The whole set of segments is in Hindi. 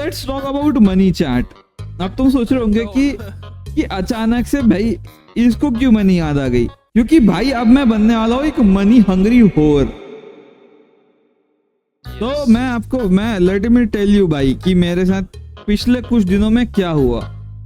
Let's talk about money chat. अब तुम सोच रहे होंगे कि अचानक से भाई इसको क्यों मनी याद आ गई, क्योंकि भाई अब मैं बनने वाला हूँ एक मनी हंग्री होर। तो मैं लेट मी टेल यू भाई कि मेरे साथ पिछले कुछ दिनों में क्या हुआ।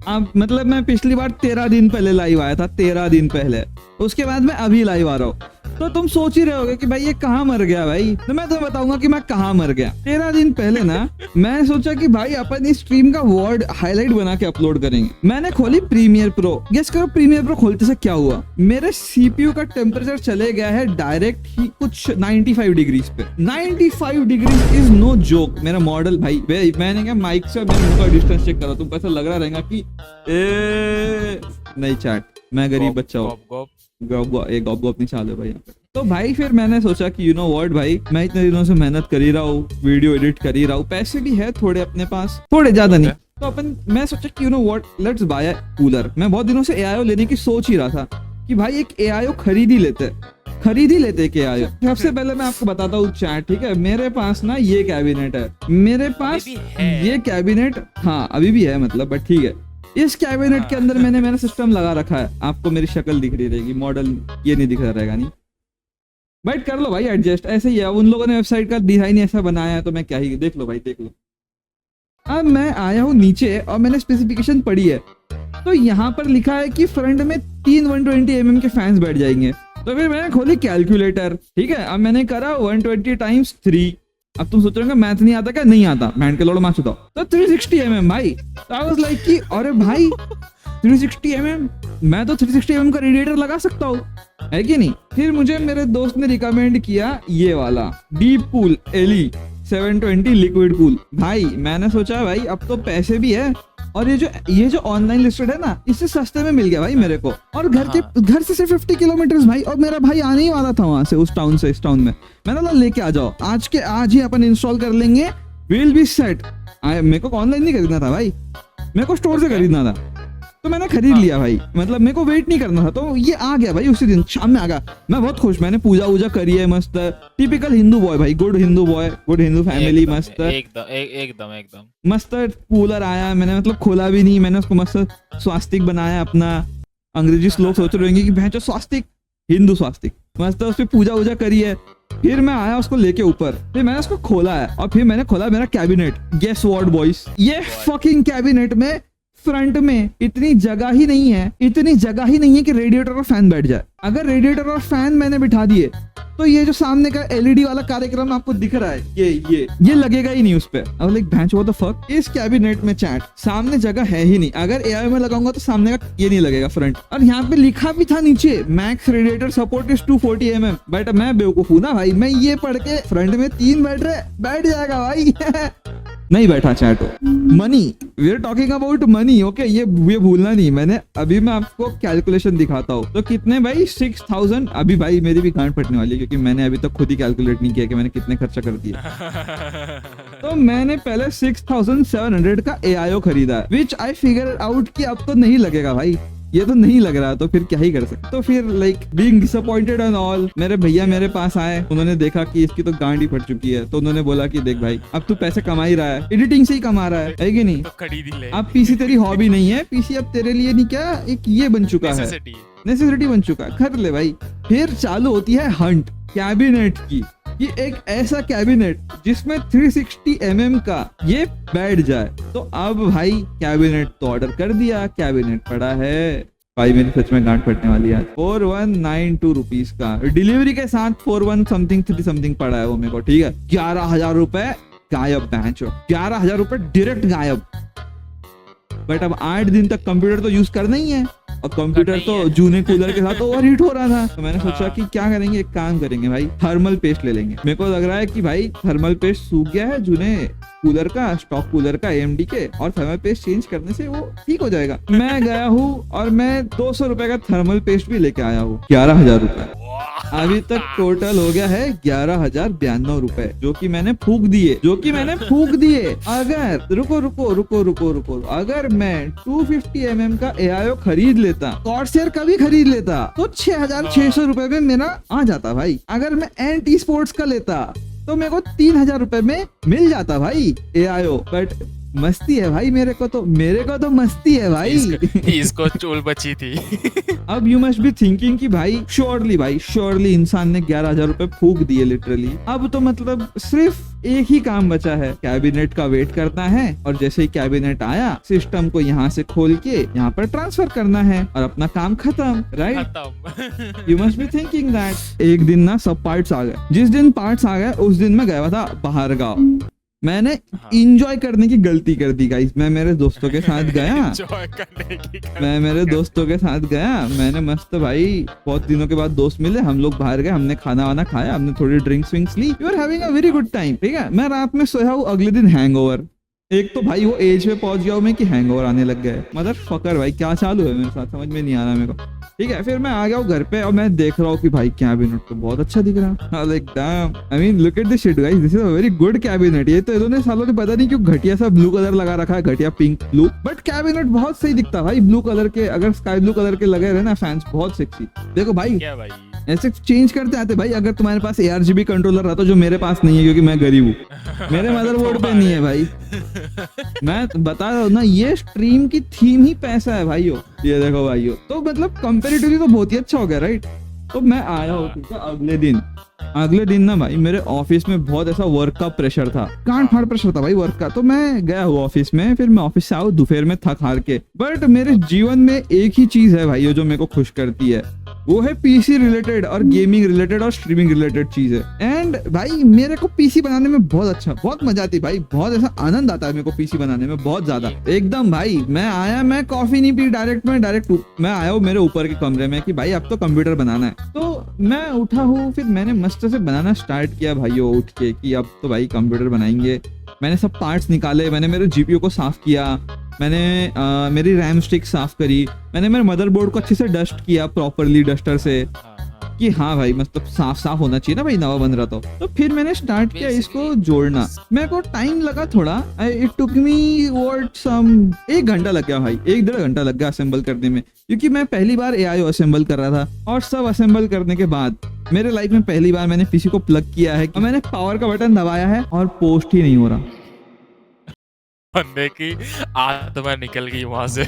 अब मतलब मैं पिछली बार 13 दिन पहले लाइव आया था, 13 दिन पहले। उसके बाद मैं अभी लाइव आ रहा हूँ। तो तुम सोच ही रहे होगे कि भाई ये कहाँ मर गया भाई। तो मैं तुम्हें बताऊंगा कि मैं कहाँ मर गया। 13 दिन पहले ना मैं सोचा कि भाई अपन इस स्ट्रीम का वर्ड हाईलाइट बना के अपलोड करेंगे। मैंने खोली प्रीमियर प्रो। गेस करो प्रीमियर प्रो खोलते से क्या हुआ। मेरे सीपीयू का टेम्परेचर चले गया है डायरेक्ट ही कुछ 95 डिग्रीज पे। 95 डिग्रीज इज नो जोक। मेरा मॉडल भाई मैंने क्या माइक से मेरे मुंह का डिस्टेंस चेक करा, तुमको ऐसा लग रहा रहेगा कि नहीं चैट मैं गरीब बच्चा हूँ। गॉप नहीं चाले भाई। तो भाई फिर मैंने सोचा कि यू नो व्हाट भाई, मैं इतने दिनों से मेहनत कर ही रहा हूँ, वीडियो एडिट कर ही रहा हूँ, पैसे भी है थोड़े अपने पास, थोड़े ज्यादा नहीं। तो मैं सोचा कि you know what let's buy a cooler. मैं बहुत दिनों से एआईओ लेने की सोच ही रहा था कि भाई एक एआईओ खरीद ही लेते एक एआईओ। सबसे पहले मैं आपको बताता हूँ चैट, ठीक है। मेरे पास ना ये कैबिनेट है, मेरे पास ये कैबिनेट, हाँ अभी भी है मतलब, बट ठीक है। इस कैबिनेट के अंदर मैंने मेरा सिस्टम लगा रखा है। आपको मेरी शक्ल दिख रही रहेगी, मॉडल ये नहीं दिख रहा रहेगा नहीं, बट कर लो भाई एडजस्ट। ऐसे ही है, उन लोगों ने वेबसाइट का डिजाइन ऐसा बनाया है तो मैं क्या ही, देख लो भाई देख लो। अब मैं आया हूँ नीचे और मैंने स्पेसिफिकेशन पढ़ी है। तो यहाँ पर लिखा है कि फ्रंट में 3 120 mm के फैंस बैठ जाएंगे। तो फिर मैंने खोली कैलकुलेटर, ठीक है। अब मैंने करा 120 × 3। अब तुम सोच रहे हो मैथ नहीं आता क्या? नहीं आता, बैंड के लोड मार्क्स बताओ। तो 360 mm भाई। तो आई वाज लाइक कि अरे भाई 360 mm, मैं तो 360 mm का रेडिएटर लगा सकता हूँ, है कि नहीं। फिर मुझे मेरे दोस्त ने रिकमेंड किया ये वाला deep cool LE 720 liquid cool. भाई मैंने सोचा भाई अब तो पैसे भी है और ये जो ऑनलाइन लिस्टेड है ना, इससे सस्ते में मिल गया भाई मेरे को। और घर से सिर्फ 50 किलोमीटर भाई, और मेरा भाई आने ही वाला था वहां से, उस टाउन से इस टाउन में। मैंने बोला लेके आ जाओ, आज ही अपन इंस्टॉल कर लेंगे, विल बी सेट। मेरे को ऑनलाइन नहीं खरीदना था भाई, मेरे को स्टोर से खरीदना था। तो मैंने खरीद लिया भाई, मतलब मेरे को वेट नहीं करना था। तो ये आ गया भाई उसी दिन शाम में आ गया। मैं बहुत खुश, मैंने पूजा करी है मस्त, टिपिकल हिंदू बॉय भाई, good Hindu boy, good Hindu family, मस्त एकदम मस्त। कूलर आया, मैंने मतलब खोला भी नहीं, मैंने उसको मस्त स्वास्तिक बनाया अपना। अंग्रेजी लोग सोच रहे होंगे कि भैंचो स्वास्तिक, हिंदू स्वास्तिक, मस्त उस पर पूजा करी है। फिर मैं आया उसको लेके ऊपर, फिर मैंने उसको खोला है और फिर मैंने खोला मेरा कैबिनेट। गेस व्हाट बॉयज, ये फकिंग कैबिनेट में फ्रंट में इतनी जगह ही नहीं है कि रेडिएटर और फैन बैठ जाए। अगर रेडिएटर और फैन मैंने बिठा दिए तो ये जो सामने का LED वाला कार्यक्रम आपको दिख रहा है, ये लगेगा ही नहीं उस पे। अब लाइक भैंच व्हाट द फक, इस कैबिनेट में चैट सामने जगह है ही नहीं। अगर AI में लगाऊंगा तो सामने का ये नहीं लगेगा फ्रंट। और यहाँ पे लिखा भी था नीचे max radiator support is 240 mm। But मैं बेवकूफ हूं ना भाई, मैं ये पढ़ के फ्रंट में 3 बैठ जाएगा भाई नहीं बैठा chat. Money, we are talking about money, okay. ये भूलना नहीं। मैं आपको कैलकुलेशन दिखाता हूँ। तो कितने भाई 6000। अभी भाई मेरी भी गांड फटने वाली है क्योंकि मैंने अभी तक खुद ही कैलकुलेट नहीं किया कि मैंने कितने खर्चा कर दिया। तो मैंने पहले 6700 का AIO खरीदा है, विच आई फिगर आउट कि अब तो नहीं लगेगा भाई, ये तो नहीं लग रहा, तो फिर क्या ही कर सकते। तो फिर like being disappointed and all, मेरे भैया मेरे पास आए, उन्होंने देखा कि इसकी तो गांड ही फट चुकी है। तो उन्होंने बोला कि देख भाई अब तू पैसे कमा ही रहा है, एडिटिंग से ही कमा रहा है कि नहीं, तो खरीद ही ले। अब पीसी तेरी हॉबी नहीं है, पीसी अब तेरे लिए नहीं क्या एक ये बन चुका है, नेसेसिटी बन चुका है, खरीद ले भाई। फिर चालू होती है हंट कैबिनेट की, कि एक ऐसा कैबिनेट जिसमें 360 mm का ये बैठ जाए। तो अब भाई कैबिनेट तो ऑर्डर कर दिया, कैबिनेट पड़ा है भाई, मेरी सच में गांठ फटने वाली है। 4192 रुपीज का डिलीवरी के साथ 41 समथिंग 3 समथिंग पड़ा है वो मेरे को, ठीक है। 11,000 रुपए गायब, 11,000 रुपए डायरेक्ट गायब। बट अब 8 दिन तक कंप्यूटर तो यूज करना ही है, और कंप्यूटर तो जूने कूलर के साथ ओवर हीट हो रहा था। तो मैंने सोचा कि क्या करेंगे, एक काम करेंगे भाई, थर्मल पेस्ट ले लेंगे। मेरे को लग रहा है कि भाई थर्मल पेस्ट सूख गया है जूने कूलर का, स्टॉक कूलर का AMD के, और थर्मल पेस्ट चेंज करने से वो ठीक हो जाएगा। मैं गया हूँ और मैं 200 रुपए का थर्मल पेस्ट भी लेके आया हूँ। 11,000 रुपए अभी तक टोटल हो गया है 11,092 रुपए, जो कि मैंने फूक दिए। अगर रुको, अगर मैं 250 mm का AIO खरीद लेता, कॉर्सेयर का भी खरीद लेता, तो 6,600 रुपए में मेरा आ जाता भाई। अगर मैं NT स्पोर्ट्स का लेता तो मेरे को 3,000 रुपए में मिल जाता भाई AIO। बट मस्ती है भाई, मेरे को तो मस्ती है भाई। इसको चूल बची थी। अब यू मस्ट बी थिंकिंग कि भाई श्योरली इंसान ने 11,000 रुपए फूक दिए लिटरली। अब तो मतलब सिर्फ एक ही काम बचा है, कैबिनेट का वेट करना है, और जैसे ही कैबिनेट आया सिस्टम को यहाँ से खोल के यहाँ पर ट्रांसफर करना है और अपना काम खत्म, right? You must be thinking that. एक दिन ना सब पार्ट्स आ गए, जिस दिन पार्ट्स आ गए उस दिन मैं गया था बाहर गाँव। मैंने इंजॉय करने की गलती कर दी गाइस। मैं मेरे दोस्तों के साथ गया मैंने मस्त भाई, बहुत दिनों के बाद दोस्त मिले, हम लोग बाहर गए, हमने खाना वाना खाया, हमने थोड़ी ड्रिंक्स विंक्स ली। You are having a very good time, ठीक है। मैं रात में सोया हूँ, अगले दिन हैंगओवर। एक तो भाई वो एज पे पहुंच गया हूँ मैं कि हैंगओवर आने लग गया है। मदर फकर भाई क्या चालू है मेरे साथ, समझ में नहीं आ रहा मेरे को, ठीक है। फिर मैं आ गया हूँ घर पे और मैं देख रहा हूँ कि भाई कैबिनेट तो बहुत अच्छा दिख रहा है। Like damn, I mean look at this shit guys, this is a very good cabinet. ये तो इन्होंने सालों ने पता नहीं क्यों घटिया सा ब्लू कलर लगा रखा है, घटिया पिंक ब्लू, बट कैबिनेट बहुत सही दिखता भाई। ब्लू कलर के, अगर स्काई ब्लू कलर के लगे रहे ना फैंस, बहुत सेक्सी। देखो भाई क्या भाई ऐसे चेंज करते आते भाई। अगर तुम्हारे पास ARGB कंट्रोलर रहता, जो मेरे पास नहीं है क्योंकि मैं गरीब हूँ, मेरे मदरबोर्ड पे नहीं है भाई। मैं बता रहा हूँ ना, ये स्ट्रीम की थीम ही पैसा है भाइयों। ये देखो भाइयों, तो मतलब कंपैरेटिवली तो बहुत ही अच्छा हो गया, राइट? तो मैं आया हूँ, ठीक है। अगले दिन ना भाई मेरे ऑफिस में बहुत ऐसा वर्क का प्रेशर था, कान फाड़ प्रेशर था भाई वर्क का। तो मैं गया हूँ ऑफिस में, फिर मैं ऑफिस से आऊँ दोपहर में थक हार के। बट मेरे जीवन में एक ही चीज है भाई जो मेरे को खुश करती है, वो है पीसी रिलेटेड और गेमिंग रिलेटेड और स्ट्रीमिंग रिलेटेड चीज है। एंड भाई मेरे को पीसी बनाने में बहुत मजा आती है भाई, बहुत ऐसा आनंद आता है मेरे को पीसी बनाने में, बहुत ज्यादा एकदम भाई। मैं आया, मैं कॉफी नहीं पी, डायरेक्ट मैं आया हूँ मेरे ऊपर के कमरे में कि भाई अब तो कंप्यूटर बनाना है। तो मैं उठा हूँ, फिर मैंने मस्त से बनाना स्टार्ट किया भाइयों उठ के कि अब तो भाई कंप्यूटर बनाएंगे। मैंने सब पार्ट्स निकाले, मैंने मेरे जीपीयू को साफ किया, मैंने मेरी रैम स्टिक साफ करी, मैंने मेरे मदरबोर्ड को अच्छे से डस्ट किया प्रॉपरली डस्टर से कि हाँ भाई मतलब साफ होना चाहिए ना भाई, नवा बन रहा तो फिर मैंने स्टार्ट किया इसको जोड़ना। मेरे को टाइम लगा थोड़ा, इट टुक मी व्हाट सम 1 घंटा लग गया भाई, 1-1.5 घंटा लग गया असेंबल करने में, क्योंकि मैं पहली बार AIO असेंबल कर रहा था। और सब असेंबल करने के बाद मेरे लाइफ में पहली बार मैंने पीसी को प्लग किया है और मैंने पावर का बटन दबाया है और पोस्ट ही नहीं हो रहा। बंदे की आत्मा निकल गई वहां से।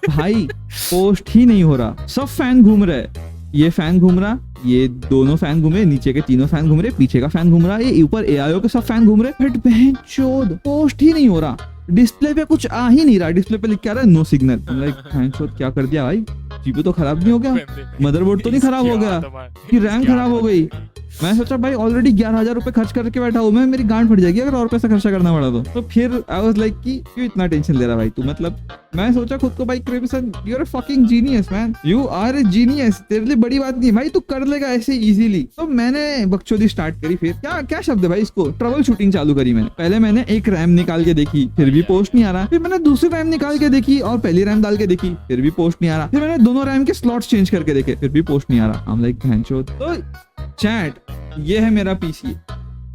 भाई पोस्ट ही नहीं हो रहा, सब फैन घूम रहे, ये फैन घूम रहा, ये दोनों फैन घूमे, नीचे के तीनों फैन घूम रहे, पीछे का फैन घूम रहा, ये ऊपर AIO के सब फैन घूम रहे, बट बहनचोद पोस्ट ही नहीं हो रहा। डिस्प्ले पे कुछ आ ही नहीं रहा, डिस्प्ले पे लिख के आ रहा है नो सिग्नल। लाइक बहनचोद क्या कर दिया भाई, जीपीयू तो खराब नहीं हो गया, मदरबोर्ड तो नहीं खराब हो गया कि रैम खराब हो गई। मैं सोचा भाई ऑलरेडी 11,000 रुपए खर्च करके बैठा हूँ मैं, मेरी गांड फट जाएगी अगर और पैसा खर्चा करना पड़ा तो फिर आई वाज लाइक कि क्यों इतना टेंशन ले रहा भाई तू। मतलब मैं सोचा खुद को भाई Crimson you are a fucking genius man, you are a genius, तेरे लिए बड़ी बात नहीं भाई, तू कर लेगा ऐसे इजीली। तो मैंने बकचोदी स्टार्ट करी, फिर क्या शब्द है भाई इसको, ट्रबल शूटिंग चालू करी मैंने। पहले मैंने एक रैम निकाल के देखी, फिर भी पोस्ट नहीं आ रहा, फिर मैंने दूसरी रैम निकाल के देखी और पहली रैम डाल के देखी, फिर भी पोस्ट नहीं आ रहा, फिर मैंने दोनों रैम के स्लॉट्स चेंज करके देखे, फिर भी पोस्ट नहीं आ रहा। आई एम लाइक भैंचोद। तो चैट ये है मेरा पीसी,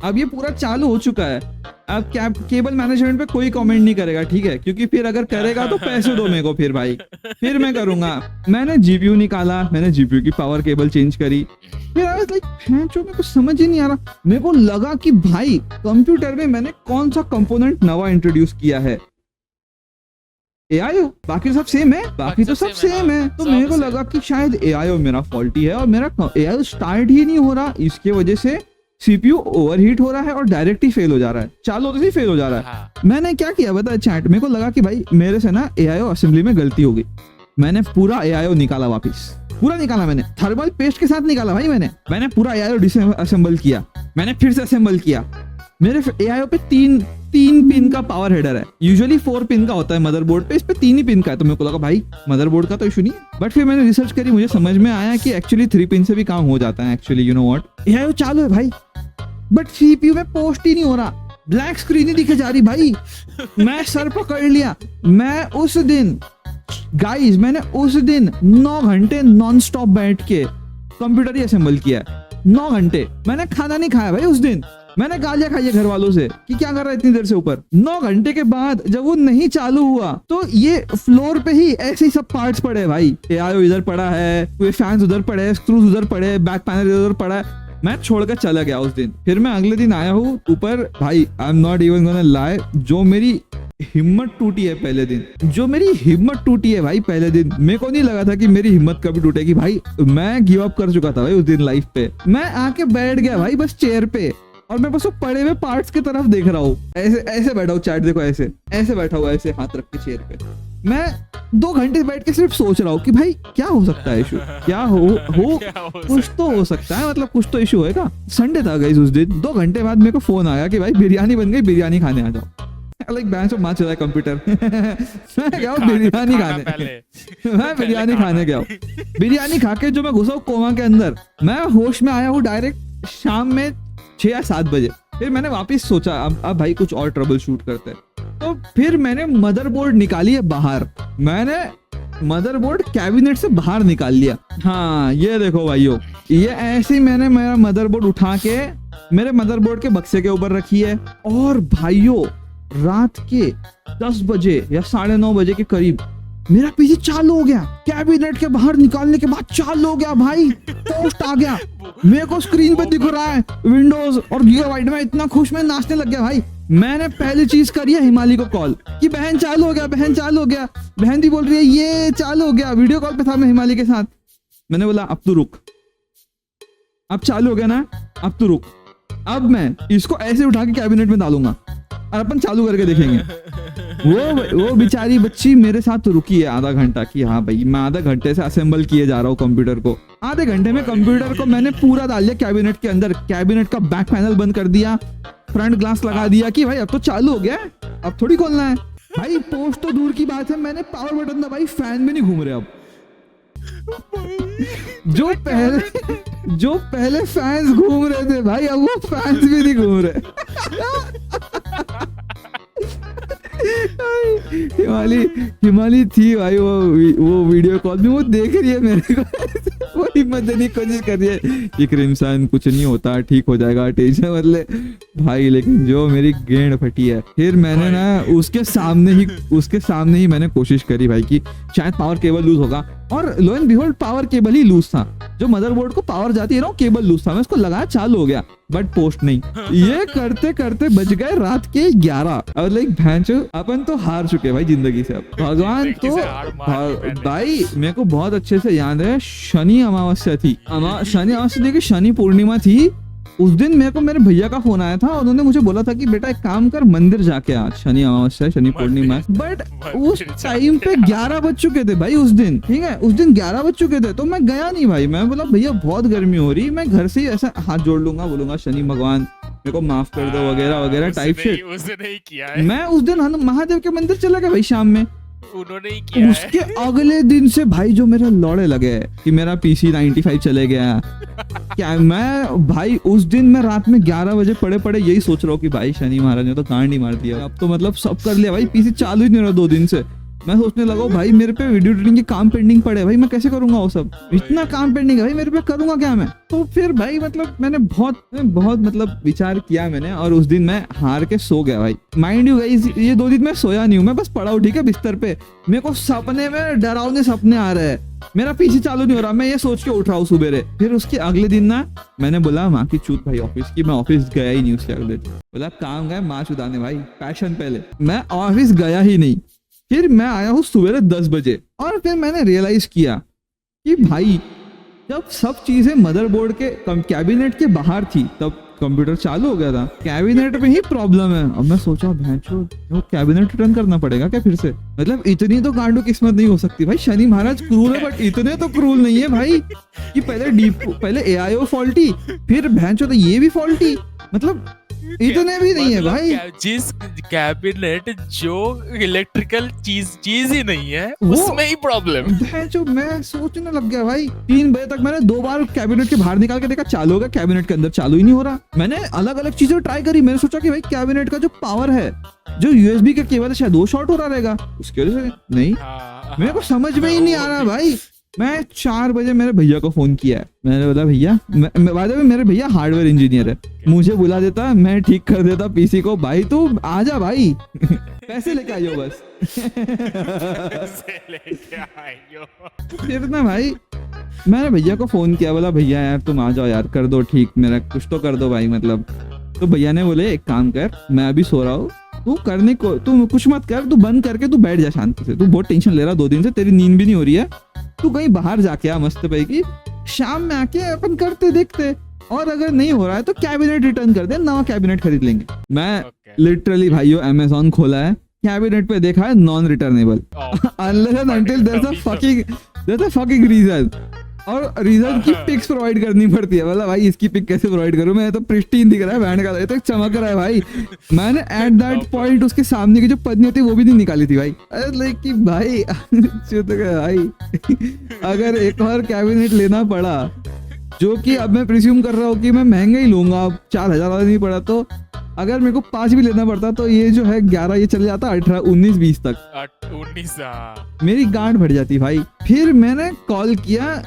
अब ये पूरा चालू हो चुका है। अब केबल मैनेजमेंट पे कोई कमेंट नहीं करेगा, ठीक है, क्योंकि फिर अगर करेगा तो पैसे दो मेरे को, फिर भाई फिर मैं करूंगा। मैंने जीपीयू निकाला, मैंने जीपीयू की पावर केबल चेंज करी, फिर आई वाज लाइक जो मेरे को समझ ही नहीं आ रहा। मेरे को लगा कि भाई कंप्यूटर में मैंने कौन सा कंपोनेंट नवा इंट्रोड्यूस किया है, AIO, बाकी सब सेम है, बाकी तो सब सेम है। तो मेरे को लगा कि शायद AIO मेरा फॉल्टी है और मेरा AIO स्टार्ट ही नहीं हो रहा, इसके वजह से CPU ओवरहीट हो रहा है और डायरेक्ट ही फेल हो जा रहा है, चालू होते ही फेल हो जा रहा है। हाँ। मैंने क्या किया बता चैट, मेरे को लगा कि भाई मेरे से ना AIO असेंबली में गलती हो गई। मैंने पूरा AIO निकाला, वापस पूरा निकाला, मैंने थर्मल पेस्ट के साथ निकाला भाई, मैंने पूरा AIO असेंबल किया, मैंने फिर से असेंबल किया। मेरे AIO पे तीन पिन का पावर हेडर है, यूजुअली 4 पिन का होता है मदरबोर्ड पे, इस पे 3 ही पिन का है। तो मेरे को लगा भाई मदरबोर्ड का तो इशू नहीं है, बट फिर मैंने रिसर्च करी, मुझे समझ में आया कि एक्चुअली 3 पिन से भी काम हो जाता है actually, you know what. AIO चालू है भाई बट CPU में पोस्ट ही नहीं हो रहा, ब्लैक स्क्रीन ही दिखे जा रही भाई। मैं सर पकड़ लिया। मैंने उस दिन 9 घंटे नॉन स्टॉप बैठ के कंप्यूटर ही असेंबल किया, 9 घंटे। मैंने खाना नहीं खाया भाई उस दिन, मैंने गालियां खाई है घर वालों से कि क्या कर रहा है इतनी देर से ऊपर। 9 घंटे के बाद जब वो नहीं चालू हुआ तो ये फ्लोर पे ही ऐसे ही सब पार्ट्स पड़े भाई, AIO इधर पड़ा है, कोई फैंस उधर पड़े, स्क्रूज उधर पड़े, बैक पैनल इधर पड़ा है, मैं छोड़कर चला गया उस दिन। फिर मैं अगले दिन आया हूँ ऊपर भाई, I am not even gonna lie, जो मेरी हिम्मत टूटी है पहले दिन, जो मेरी हिम्मत टूटी है भाई पहले दिन। मेरे को नहीं लगा था कि मेरी हिम्मत कभी टूटेगी भाई। मैं गिव अप कर चुका था भाई उस दिन लाइफ पे। मैं आके बैठ गया भाई बस चेयर पे, और मैं बस वो पड़े हुए पार्ट्स की तरफ देख रहा हूँ। ऐसे ऐसे बैठा हूँ, चैट देखो ऐसे ऐसे बैठा हुआ, ऐसे हाथ रख के चेयर पे। मैं 2 घंटे बैठ के सिर्फ सोच रहा हूँ कि भाई क्या हो सकता है इशू, क्या हो कुछ तो हो सकता है, मतलब कुछ तो इशू होएगा। संडे था गाइस उस दिन। 2 घंटे बाद मेरे को फोन आया कि भाई बिरयानी बन गई, बिरयानी खाने आ जाओ। लाइक बैंच ऑफ माच कंप्यूटर। मैं गया बिरयानी खाने, मैं बिरयानी खाने गया। बिरयानी खा के जो मैं घुसा कोमा के अंदर, मैं होश में आया हूँ डायरेक्ट शाम में 6 या 7 बजे। फिर मैंने वापस सोचा अब भाई कुछ और ट्रबल शूट करते हैं। तो फिर मैंने मदरबोर्ड निकाली है बाहर, मैंने मदरबोर्ड कैबिनेट से बाहर निकाल लिया। हाँ ये देखो भाइयों, ये ऐसे ही मैंने मेरा मदरबोर्ड उठा के मेरे मदरबोर्ड के बक्से के ऊपर रखी है। और भाइयों रात के 10 बजे या 9:30 बजे के करीब मेरा पीसी चालू हो गया। कैबिनेट के बाहर निकालने के बाद चालू हो गया भाई, पोस्ट आ गया मेरे को स्क्रीन पे दिख रहा है विंडोज और गीगाबाइट में। इतना खुश मैं नाचने लग गया भाई। मैंने पहली चीज करी है हिमाली को कॉल कि बहन चालू हो गया, बहन चालू हो गया। बहन भी बोल रही है ये चालू हो गया। वीडियो कॉल पे था मैं हिमाली के साथ। मैंने बोला अब तू रुक, अब चालू हो गया ना, अब तू रुक, अब मैं इसको ऐसे उठा के कैबिनेट में डालूंगा और अपन चालू करके देखेंगे। वो बेचारी बच्ची मेरे साथ तो रुकी है आधा घंटा कि हाँ भाई मैं आधा घंटे से असेंबल किए जा रहा हूँ कंप्यूटर को। आधे घंटे में कंप्यूटर को मैंने पूरा डाल दिया कैबिनेट के अंदर। कैबिनेट का बैक पैनल बंद कर दिया, फ्रंट ग्लास लगा दिया कि भाई अब तो चालू हो गया है, अब थोड़ी खोलना है भाई। पोस्ट तो दूर की बात है, मैंने पावर बटन दबाई, फैन भी नहीं घूम रहे अब। जो पहले फैंस घूम रहे थे भाई, अब वो फैंस भी नहीं घूम रहे। हिमाली थी भाई वो वीडियो कॉल में, वो देख रही है मेरे को। वो हिम्मत देने की कोशिश कर रही है कि क्रिम्सन कुछ नहीं होता, ठीक हो जाएगा, टेंशन मत ले भाई। लेकिन जो मेरी गेंद फटी है। फिर मैंने ना उसके सामने ही मैंने कोशिश करी भाई कि शायद पावर केबल लूज होगा, और lo and behold power cable ही लूज था। जो मदरबोर्ड को पावर जाती है ना, केबल लूज था। मैं उसको लगाया, चालू हो गया, बट पोस्ट नहीं। ये करते करते बज गए रात के 11। और लाइक भैंचो अपन तो हार चुके भाई जिंदगी से। अब भगवान तो भाई मेरे को बहुत अच्छे से याद है, शनि अमावस्या थी, शनि अमावस्या देखिए शनि पूर्णिमा थी। उस दिन मेरे को मेरे भैया का फोन आया था, उन्होंने मुझे बोला था कि बेटा एक काम कर, मंदिर जाके आज शनि अमावस्या, शनि पूर्णिमा। बट उस टाइम पे 11 बज चुके थे भाई उस दिन, ठीक है, उस दिन 11 बज चुके थे। तो मैं गया नहीं भाई। मैं बोला भैया बहुत गर्मी हो रही, मैं घर से ही ऐसा हाथ जोड़ लूंगा, बोलूंगा शनि भगवान मेरे को माफ कर दो वगैरह वगैरह टाइप शिट। नहीं किया है। मैं उस दिन महादेव के मंदिर चला गया भाई शाम में। उन्होंने ही किया उसके अगले दिन से भाई जो मेरे लौड़े लगे कि मेरा पीसी 95 चले गया। क्या मैं भाई उस दिन मैं रात में 11 बजे पड़े यही सोच रहा हूँ कि भाई शनि महाराज ने तो कांड ही मार दिया, अब तो मतलब सब कर लिया भाई, पीसी चालू ही नहीं रहा 2 दिन से। मैं सोचने लगा भाई मेरे पे वीडियो एडिटिंग के काम पेंडिंग पड़े भाई, मैं कैसे करूंगा वो सब, इतना काम पेंडिंग है भाई मेरे पे, करूंगा क्या मैं। तो फिर भाई मतलब मैंने बहुत मतलब विचार किया मैंने, और उस दिन मैं हार के सो गया भाई। माइंड यू गाइस ये 2 दिन मैं सोया नहीं हूँ, मैं बस पड़ा हूँ ठीक है बिस्तर पे। मेरे को सपने में डरावने सपने आ रहे हैं, मेरा पीसी चालू नहीं हो रहा, मैं ये सोच के उठ रहा हूँ सुबेरे। फिर उसके अगले दिन ना मैंने बोला माँ की चूत भाई ऑफिस की, मैं ऑफिस गया ही नहीं उसके अगले दिन। बोला काम गए माँ चुदाने भाई, पैशन पहले, मैं ऑफिस गया ही नहीं। फिर मैं आया हूँ सुबह 10 बजे, और फिर मैंने रियलाइज किया कि भाई जब सब चीजें मदरबोर्ड के कैबिनेट के बाहर थी तब कंप्यूटर चालू हो गया था, कैबिनेट में ही प्रॉब्लम है। अब मैं सोचा भैंचो वो कैबिनेट रिटर्न करना पड़ेगा क्या फिर से, मतलब इतनी तो गांडू किस्मत नहीं हो सकती भाई। शनि महाराज क्रूल है बट इतने तो क्रूल नहीं है भाई कि पहले AIO फॉल्टी, फिर भैंचो तो ये भी फॉल्टी, मतलब इतने भी नहीं है भाई। जिस कैबिनेट जो इलेक्ट्रिकल चीज ही नहीं है उसमें ही प्रॉब्लम है। जो मैं सोचने लग गया भाई 3 बजे तक मैंने 2 बार कैबिनेट के बाहर निकाल के देखा, चालू होगा, कैबिनेट के अंदर चालू ही नहीं हो रहा। मैंने अलग अलग चीजें ट्राई करी, मैंने सोचा कि भाई कैबिनेट का जो पावर है, जो USB के केबल है शायद वो शॉर्ट हो रहा रहेगा, उसकी वजह से नहीं। मेरे को समझ में ही नहीं आ रहा भाई। मैं 4 बजे मेरे भैया को फोन किया है, मैंने बोला भैया, मेरे भैया हार्डवेयर इंजीनियर है, मुझे बुला देता, मैं ठीक कर देता पीसी को, भाई तू आजा भाई पैसे लेके आइयो बस। फिर ना भाई मैंने भैया को फोन किया, बोला भैया यार तुम आ जाओ यार, कर दो ठीक, मेरा कुछ तो कर दो भाई मतलब। तो भैया ने बोले एक काम कर, मैं अभी सो रहा हूँ, तू करने को तू कुछ मत कर, तू बंद करके तू बैठ जा शांति से, तू बहुत टेंशन ले रहा 2 दिन से, तेरी नींद भी नहीं हो रही है, तू कहीं बाहर जाके आ मस्त पैकी, शाम में आके अपन करते देखते, और अगर नहीं हो रहा है तो कैबिनेट रिटर्न कर दे, नया कैबिनेट खरीद लेंगे। मैं लिटरली भाइयों अमेज़न खोला है, कैबिनेट पे देखा है non returnable, unless and until there is a fucking reason, और रीजन की पिक्स प्रोवाइड करनी पड़ती है। मतलब भाई इसकी पिक कैसे प्रोवाइड करूं, मैं तो प्रिस्टीन दिख रहा है, बैंड का ये तो चमक रहा है भाई। मैंने एट दैट पॉइंट उसके सामने की जो पत्नी होती है वो भी नहीं निकाली थी भाई। अरे लेकिन भाई चुत गए भाई। अगर एक और कैबिनेट लेना पड़ा, जो कि अब मैं प्रिज्यूम कर रहा हूँ कि मैं महंगा ही लूंगा, अब 4000 वाला नहीं पड़ा, तो अगर मेरे को 5 भी लेना पड़ता तो ये जो है 11 ये चले जाता 18 19 20 तक, 19 मेरी गांड फट जाती भाई। फिर मैंने कॉल किया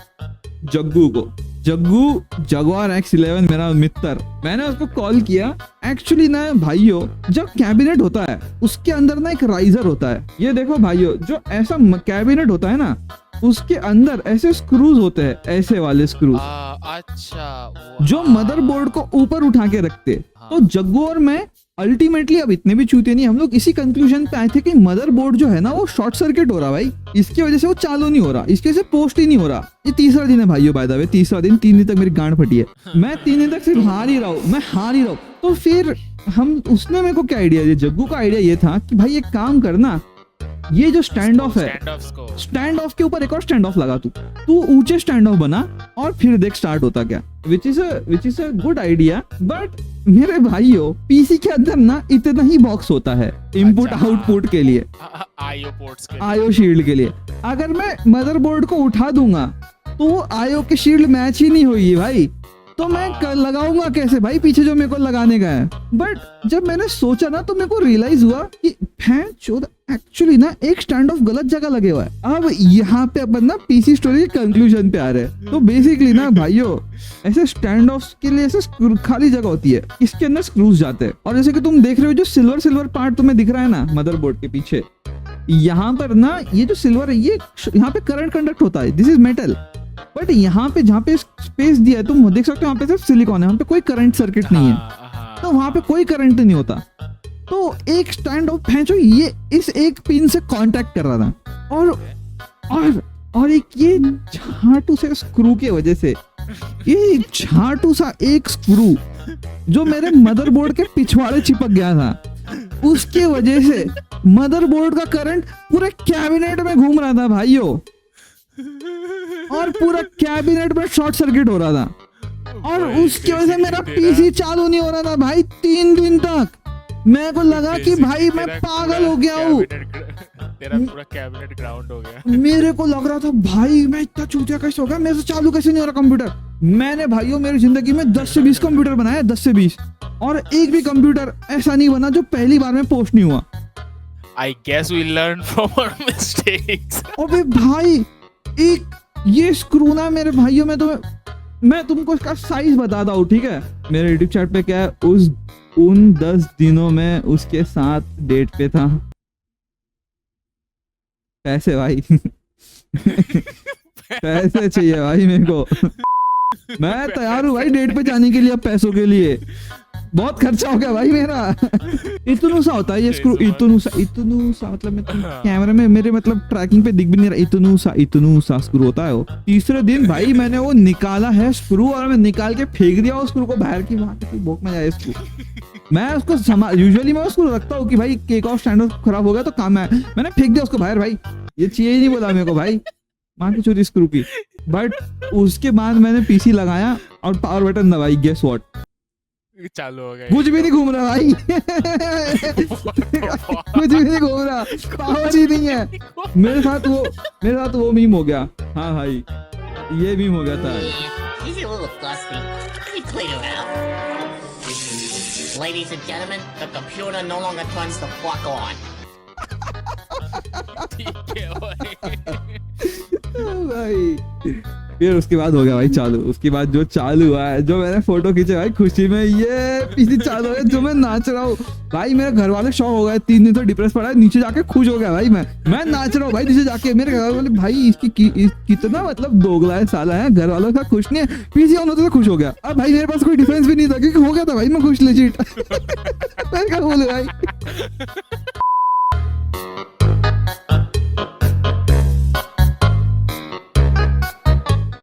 जग्गू को, जग्गू जगुआर X11 मेरा मित्र, मैंने उसको कॉल किया। एक्चुअली ना भाइयों, जब कैबिनेट होता है उसके अंदर ना एक राइजर होता है, ये देखो भाइयों, जो ऐसा कैबिनेट होता है ना उसके अंदर ऐसे स्क्रूज होते हैं, ऐसे वाले स्क्रूज, अच्छा, जो मदरबोर्ड को ऊपर उठा के रखते। तो जग्गू और मैं अल्टीमेटली, अब इतने भी चूते नहीं, हम लोग इसी कंक्लूजन पे आए थे कि मदरबोर्ड जो है ना वो शॉर्ट सर्किट हो रहा भाई, इसकी वजह से वो चालू नहीं हो रहा, इसकी वजह से पोस्ट ही नहीं हो रहा। ये तीसरा दिन है भाइयों, बाय द वे तीसरा दिन, 3 दिन तक मेरी गांड फटी है, मैं 3 दिन तक सिर्फ हार ही रहा हूँ। तो फिर उसने मेरे को क्या आइडिया दिया, जग्गू का आइडिया ये था कि भाई एक काम करना, ये जो स्टैंड ऑफ है, स्टैंड ऑफ के ऊपर एक और स्टैंड ऑफ लगा, तू ऊंचे स्टैंड ऑफ बना और फिर देख स्टार्ट होता क्या, which is a good idea. But मेरे भाइयों पीसी के अंदर ना इतना ही बॉक्स होता है इनपुट आउटपुट के लिए, आईओ शील्ड के लिए। अगर मैं मदरबोर्ड को उठा दूंगा तो आईओ के शील्ड मैच ही नहीं होगी भाई, तो मैं लगाऊंगा कैसे भाई पीछे जो मेरे को लगाने का है। बट जब मैंने सोचा ना तो मेरे को रियलाइज हुआ कि एक्चुअली ना एक स्टैंड ऑफ गलत जगह लगे हुआ है। अब यहाँ पे अपन ना पीसी स्टोरी के कंक्लूजन पे आ रहे हैं। तो बेसिकली ना भाइयों, ऐसे स्टैंड ऑफ के लिए ऐसे खाली जगह होती है, इसके अंदर स्क्रूज जाते हैं, और जैसे कि तुम देख रहे हो जो सिल्वर पार्ट तुम्हें दिख रहा है ना मदरबोर्ड के पीछे, यहाँ पर ना ये जो सिल्वर है ये यहाँ पे करंट कंडक्ट होता है, दिस इज मेटल। बट यहाँ पे जहाँ पे स्पेस दिया है तुम देख सकते हो, यहाँ पे सिर्फ सिलिकॉन है, वहाँ पे कोई करंट सर्किट नहीं है, तो वहाँ पे कोई करंट नहीं होता। तो एक स्टैंड ऑफ जो ये इस एक पिन से कांटेक्ट कर रहा था, और एक ये झाटू से स्क्रू के वजह से, ये झाटू सा एक स्क्रू जो मेरे मदरबोर्ड के पिछवाड़े चिपक गया था, उसके वजह से मदरबोर्ड का करंट पूरे कैबिनेट में घूम रहा था भाइयों, और पूरा कैबिनेट में शॉर्ट सर्किट हो रहा था, और उसकी वजह से मेरा पीसी चालू नहीं हो रहा था भाई 3 दिन तक। मेरे को लगा कि भाई मैं पागल हो गया हूँ, तेरा पूरा कैबिनेट ग्राउंड हो गया। मेरे को लग रहा था भाई मैं इतना चूतिया कैसे हो गया, मेरे से चालू कैसे नहीं हो रहा कंप्यूटर। मैंने भाइयों मेरी जिंदगी में 10 से 20 कंप्यूटर बनाया, 10 से 20, और एक भी कंप्यूटर ऐसा नहीं बना जो पहली बार में पोस्ट नहीं हुआ। I guess we learn from our mistakes. अबे भाई एक ये स्क्रू ना मेरे भाइयों में, तो मैं तुमको इसका साइज बताता हूँ, ठीक है। मेरे यूट्यूब चैट पे क्या है, उन 10 दिनों में उसके साथ डेट पे था, पैसे भाई पैसे चाहिए भाई मेरे को, मैं तैयार हूँ भाई डेट पे जाने के लिए, अब पैसों के लिए बहुत खर्चा हो गया भाई मेरा। इतनू सा होता है ये स्क्रू, इतनू सा मतलब मैं कैमरे में मेरे मतलब ट्रैकिंग पे दिख भी नहीं रहा, इतनू सा स्क्रू होता है वो। तीसरे दिन भाई मैंने वो निकाला है स्क्रू, और मैं निकाल के फेंक दिया उस स्क्रू को बाहर की, वहां की भोक में जाए स्क्रू। मैं उसको यूजुअली मैं उसको रखता हूँ कि भाई केक ऑफ स्टैंड खराब हो गया तो काम है, मैंने फेंक दिया उसको बाहर भाई, ये चाहिए ही नहीं बोला मेरे को भाई, मां की चोरी स्क्रू की। बट उसके बाद मैंने पीसी लगाया और पावर बटन दबाई, गेस व्हाट, चालू हो गया। कुछ भी नहीं घूम रहा भाई कुछ भी नहीं घूम रहा, पावर ही नहीं है। मेरे साथ वो मीम हो गया। हाँ भाई ये मीम हो गया था। Ladies and gentlemen, the computer no longer turns the fuck on. ठीक है भाई। भाई फिर उसके बाद हो गया भाई चालू। उसके बाद जो चालू हुआ है, जो मैंने फोटो खींचे भाई खुशी में, ये पीसी चालू है, जो मैं नाच रहा हूँ भाई, मेरे घर वाले शॉक हो गए। 3 दिन तो डिप्रेस पड़ा है, नीचे जाके खुश हो गया भाई। मैं नाच रहा हूँ भाई नीचे जाके, मेरे घर वाले भाई कितना मतलब दोगला है साला है, घर वालों का खुश नहीं है, पीसी ऑन होते तो खुश हो गया। अब भाई मेरे पास कोई डिफरेंस भी नहीं था क्योंकि हो गया था भाई मैं खुश, लेजिट। मैं क्या बोलूं भाई।